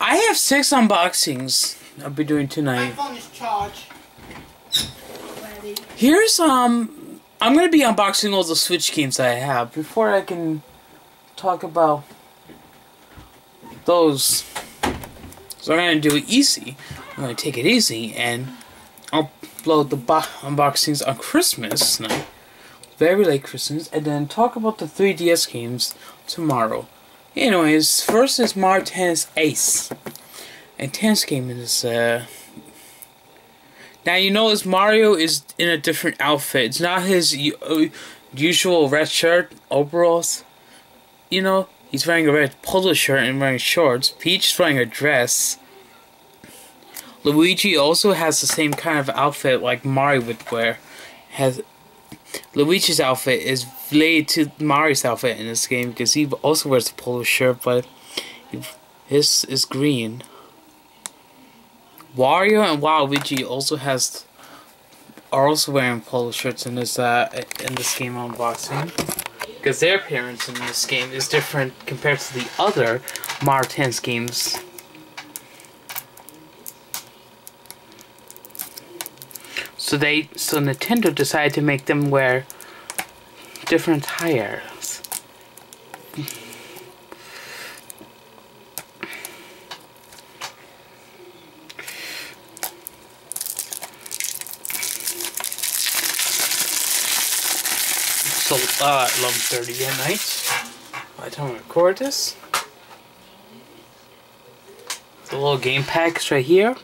I have 6 unboxings I'll be doing My tonight. phone is charged. Ready. Here's I'm gonna be unboxing all the Switch games I have before I can talk about those. So I'm gonna do it easy. I'm gonna take it easy and upload the unboxings on Christmas night, very late Christmas, and then talk about the 3DS games tomorrow. Anyways, first is Mario Tennis Ace. And tennis game is now you notice Mario is in a different outfit. It's not his usual red shirt, overalls. You know, he's wearing a red polo shirt and wearing shorts. Peach is wearing a dress. Luigi also has the same kind of outfit like Mario would wear. Luigi's outfit is related to Mario's outfit in this game because he also wears a polo shirt, but his is green. Wario and Waluigi are also wearing polo shirts in this game unboxing, because their appearance in this game is different compared to the other Mario Tennis games. So Nintendo decided to make them wear different attires. So 11:30 at night by the time I record this. The little game packs right here.